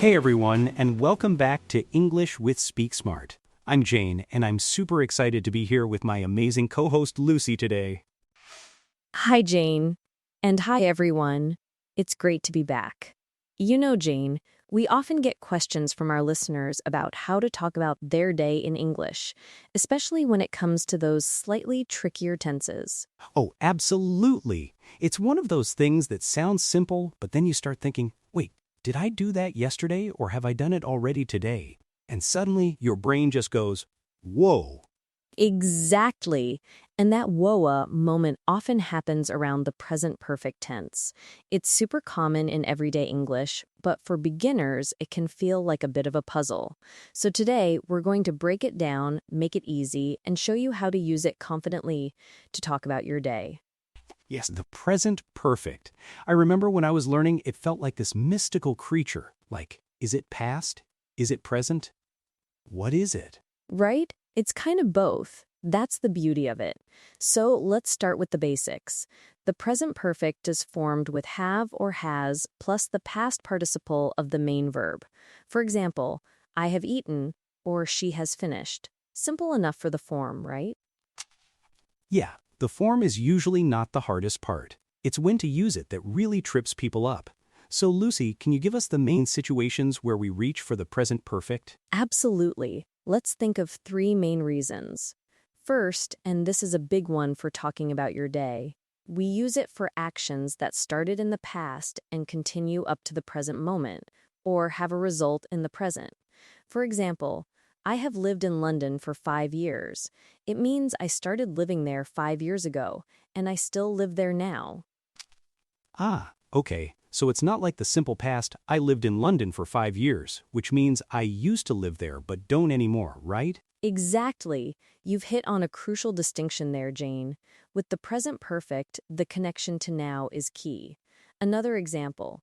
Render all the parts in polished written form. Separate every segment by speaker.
Speaker 1: Hey everyone, and welcome back to English with Speak Smart. I'm Jane, and I'm super excited to be here with my amazing co-host Lucy today.
Speaker 2: Hi, Jane. And hi, everyone. It's great to be back. You know, Jane, we often get questions from our listeners about how to talk about their day in English, especially when it comes to those slightly trickier tenses.
Speaker 1: Oh, absolutely. It's one of those things that sounds simple, but then you start thinking, wait, did I do that yesterday or have I done it already today? And suddenly your brain just goes, whoa.
Speaker 2: Exactly. And that whoa moment often happens around the present perfect tense. It's super common in everyday English, but for beginners, it can feel like a bit of a puzzle. So today, we're going to break it down, make it easy, and show you how to use it confidently to talk about your day.
Speaker 1: Yes, the present perfect. I remember when I was learning, it felt like this mystical creature. Like, is it past? Is it present? What is it?
Speaker 2: Right? It's kind of both. That's the beauty of it. So let's start with the basics. The present perfect is formed with have or has plus the past participle of the main verb. For example, I have eaten or she has finished. Simple enough for the form, right?
Speaker 1: Yeah, the form is usually not the hardest part. It's when to use it that really trips people up. So, Lucy, can you give us the main situations where we reach for the present perfect?
Speaker 2: Absolutely. Let's think of three main reasons. First, and this is a big one for talking about your day, we use it for actions that started in the past and continue up to the present moment, or have a result in the present. For example, I have lived in London for 5 years. It means I started living there 5 years ago, and I still live there now.
Speaker 1: Ah, okay. So it's not like the simple past, I lived in London for 5 years, which means I used to live there but don't anymore, right?
Speaker 2: Exactly. You've hit on a crucial distinction there, Jane. With the present perfect, the connection to now is key. Another example.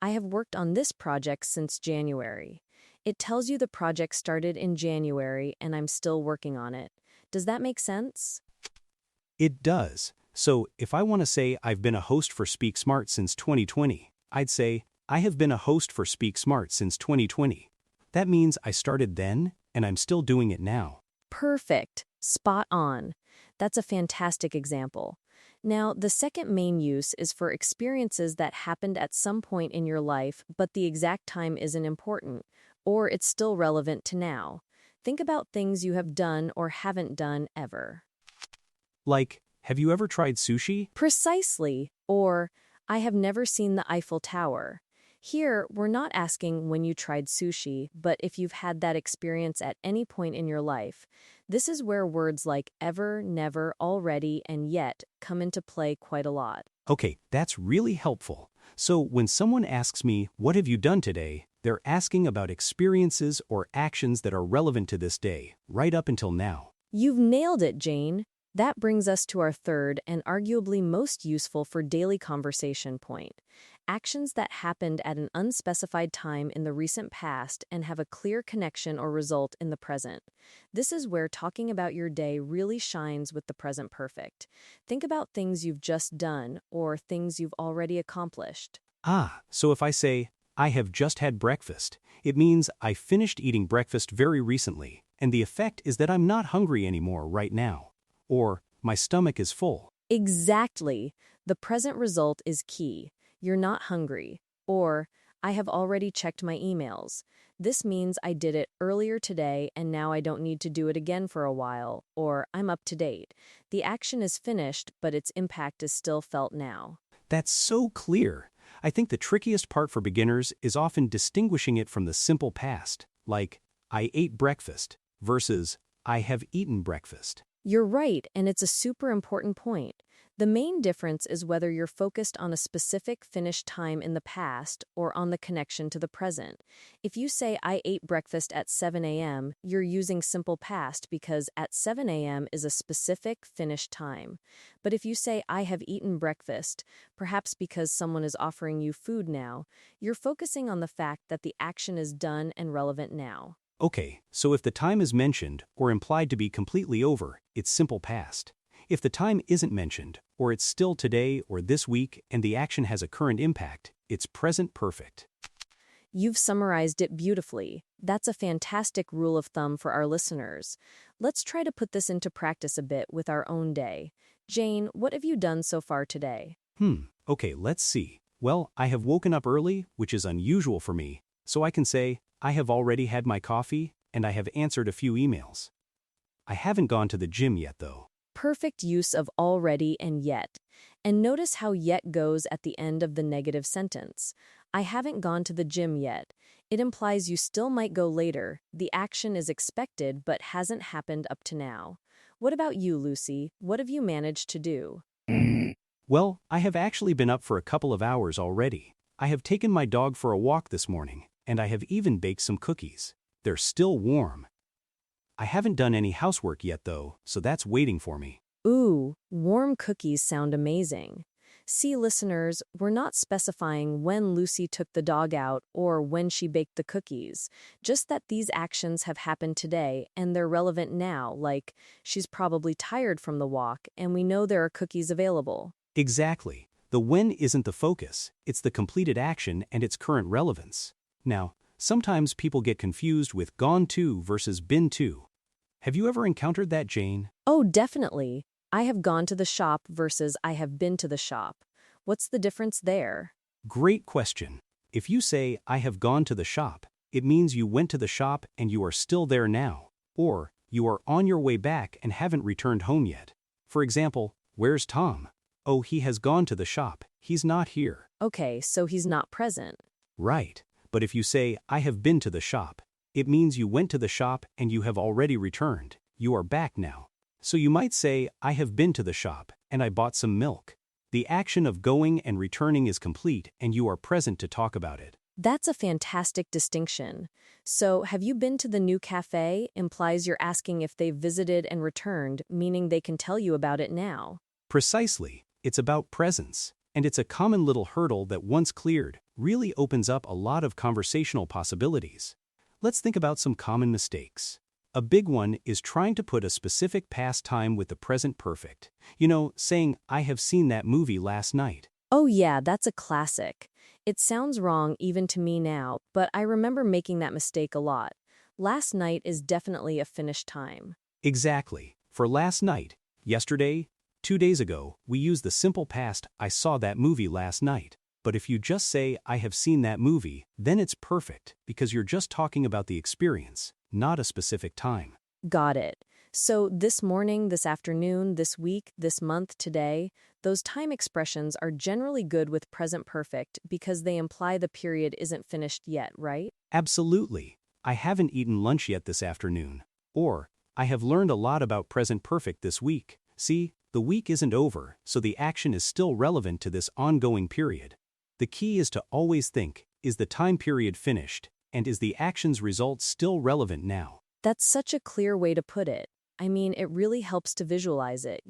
Speaker 2: I have worked on this project since January. It tells you the project started in January and I'm still working on it. Does that make sense?
Speaker 1: It does. So if I want to say I've been a host for Speak Smart since 2020, I'd say I have been a host for Speak Smart since 2020. That means I started then and I'm still doing it now.
Speaker 2: Perfect. Spot on. That's a fantastic example. Now, the second main use is for experiences that happened at some point in your life, but the exact time isn't important, or it's still relevant to now. Think about things you have done or haven't done ever.
Speaker 1: Like, have you ever tried sushi?
Speaker 2: Precisely, or I have never seen the Eiffel Tower. Here, we're not asking when you tried sushi, but if you've had that experience at any point in your life. This is where words like ever, never, already, and yet come into play quite a lot.
Speaker 1: Okay, that's really helpful. So when someone asks me, what have you done today? They're asking about experiences or actions that are relevant to this day, right up until now.
Speaker 2: You've nailed it, Jane. That brings us to our third and arguably most useful for daily conversation point. Actions that happened at an unspecified time in the recent past and have a clear connection or result in the present. This is where talking about your day really shines with the present perfect. Think about things you've just done or things you've already accomplished.
Speaker 1: Ah, so if I say, I have just had breakfast, it means I finished eating breakfast very recently, and the effect is that I'm not hungry anymore right now. Or, my stomach is full.
Speaker 2: Exactly. The present result is key. You're not hungry. Or, I have already checked my emails. This means I did it earlier today and now I don't need to do it again for a while. Or, I'm up to date. The action is finished, but its impact is still felt now.
Speaker 1: That's so clear. I think the trickiest part for beginners is often distinguishing it from the simple past, like, I ate breakfast, versus, I have eaten breakfast.
Speaker 2: You're right, and it's a super important point. The main difference is whether you're focused on a specific finished time in the past or on the connection to the present. If you say, I ate breakfast at 7 a.m., you're using simple past because at 7 a.m. is a specific finished time. But if you say, I have eaten breakfast, perhaps because someone is offering you food now, you're focusing on the fact that the action is done and relevant now.
Speaker 1: Okay, so if the time is mentioned or implied to be completely over, it's simple past. If the time isn't mentioned, or it's still today or this week and the action has a current impact, it's present perfect.
Speaker 2: You've summarized it beautifully. That's a fantastic rule of thumb for our listeners. Let's try to put this into practice a bit with our own day. Jane, what have you done so far today?
Speaker 1: Okay, let's see. Well, I have woken up early, which is unusual for me, so I can say, I have already had my coffee, and I have answered a few emails. I haven't gone to the gym yet, though.
Speaker 2: Perfect use of already and yet. And notice how yet goes at the end of the negative sentence. I haven't gone to the gym yet. It implies you still might go later. The action is expected but hasn't happened up to now. What about you, Lucy? What have you managed to do?
Speaker 1: Well, I have actually been up for a couple of hours already. I have taken my dog for a walk this morning, and I have even baked some cookies. They're still warm. I haven't done any housework yet, though, so that's waiting for me.
Speaker 2: Ooh, warm cookies sound amazing. See, listeners, we're not specifying when Lucy took the dog out or when she baked the cookies, just that these actions have happened today and they're relevant now, like she's probably tired from the walk and we know there are cookies available.
Speaker 1: Exactly. The when isn't the focus, it's the completed action and its current relevance. Now, sometimes people get confused with gone to versus been to. Have you ever encountered that, Jane?
Speaker 2: Oh, definitely. I have gone to the shop versus I have been to the shop. What's the difference there?
Speaker 1: Great question. If you say, I have gone to the shop, it means you went to the shop and you are still there now. Or, you are on your way back and haven't returned home yet. For example, where's Tom? Oh, he has gone to the shop. He's not here.
Speaker 2: Okay, so he's not present.
Speaker 1: Right. But if you say, I have been to the shop, it means you went to the shop and you have already returned. You are back now. So you might say, I have been to the shop and I bought some milk. The action of going and returning is complete and you are present to talk about it.
Speaker 2: That's a fantastic distinction. So, have you been to the new cafe implies you're asking if they've visited and returned, meaning they can tell you about it now.
Speaker 1: Precisely. It's about presence. And it's a common little hurdle that once cleared really opens up a lot of conversational possibilities. Let's think about some common mistakes. A big one is trying to put a specific past time with the present perfect. You know, saying, I have seen that movie last night.
Speaker 2: Oh yeah, that's a classic. It sounds wrong even to me now, but I remember making that mistake a lot. Last night is definitely a finished time.
Speaker 1: Exactly. For last night, yesterday, 2 days ago, we use the simple past, I saw that movie last night. But if you just say, I have seen that movie, then it's perfect, because you're just talking about the experience, not a specific time.
Speaker 2: Got it. So this morning, this afternoon, this week, this month, today, those time expressions are generally good with present perfect because they imply the period isn't finished yet, right?
Speaker 1: Absolutely. I haven't eaten lunch yet this afternoon. Or, I have learned a lot about present perfect this week. See, the week isn't over, so the action is still relevant to this ongoing period. The key is to always think, is the time period finished, and is the action's result still relevant now?
Speaker 2: That's such a clear way to put it. I mean, it really helps to visualize it,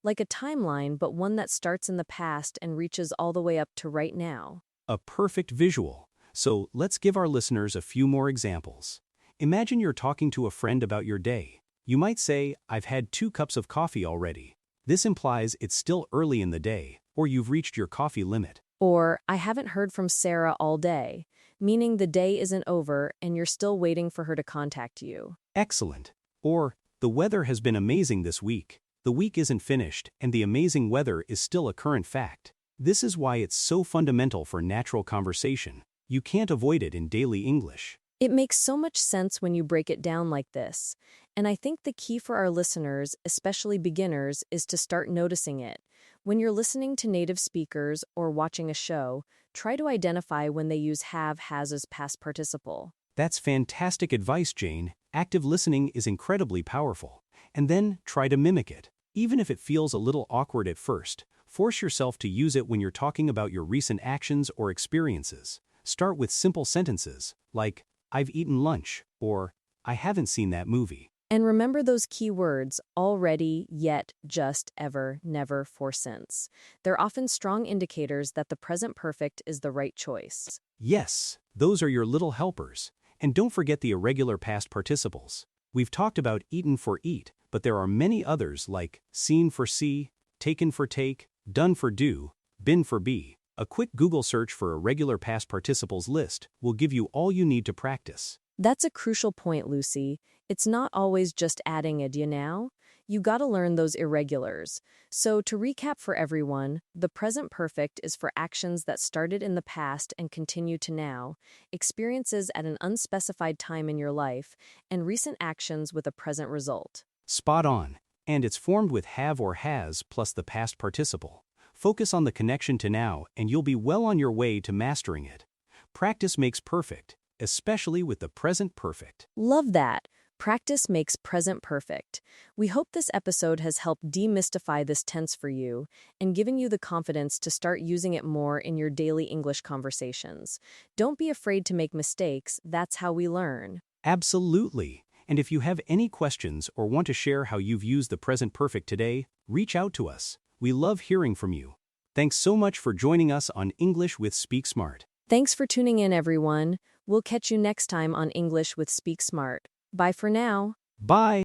Speaker 2: like a timeline, but one that starts in the past and reaches all the way up to right now.
Speaker 1: A perfect visual. So let's give our listeners a few more examples. Imagine you're talking to a friend about your day. You might say, I've had 2 cups of coffee already. This implies it's still early in the day, or you've reached your coffee limit.
Speaker 2: Or, I haven't heard from Sarah all day, meaning the day isn't over and you're still waiting for her to contact you.
Speaker 1: Excellent. Or, the weather has been amazing this week. The week isn't finished, and the amazing weather is still a current fact. This is why it's so fundamental for natural conversation. You can't avoid it in daily English.
Speaker 2: It makes so much sense when you break it down like this. And I think the key for our listeners, especially beginners, is to start noticing it. When you're listening to native speakers or watching a show, try to identify when they use have, has as past participle.
Speaker 1: That's fantastic advice, Jane. Active listening is incredibly powerful. And then try to mimic it. Even if it feels a little awkward at first, force yourself to use it when you're talking about your recent actions or experiences. Start with simple sentences, like, I've eaten lunch, or I haven't seen that movie.
Speaker 2: And remember those key words, already, yet, just, ever, never, for since. They're often strong indicators that the present perfect is the right choice.
Speaker 1: Yes, those are your little helpers. And don't forget the irregular past participles. We've talked about eaten for eat, but there are many others like seen for see, taken for take, done for do, been for be. A quick Google search for a regular past participles list will give you all you need to practice.
Speaker 2: That's a crucial point, Lucy. It's not always just adding a "you now." You gotta learn those irregulars. So, to recap for everyone, the present perfect is for actions that started in the past and continue to now, experiences at an unspecified time in your life, and recent actions with a present result.
Speaker 1: Spot on. And it's formed with have or has plus the past participle. Focus on the connection to now, and you'll be well on your way to mastering it. Practice makes perfect, especially with the present perfect.
Speaker 2: Love that. Practice makes present perfect. We hope this episode has helped demystify this tense for you and given you the confidence to start using it more in your daily English conversations. Don't be afraid to make mistakes. That's how we learn.
Speaker 1: Absolutely. And if you have any questions or want to share how you've used the present perfect today, reach out to us. We love hearing from you. Thanks so much for joining us on English with Speak Smart.
Speaker 2: Thanks for tuning in, everyone. We'll catch you next time on English with Speak Smart. Bye for now.
Speaker 1: Bye.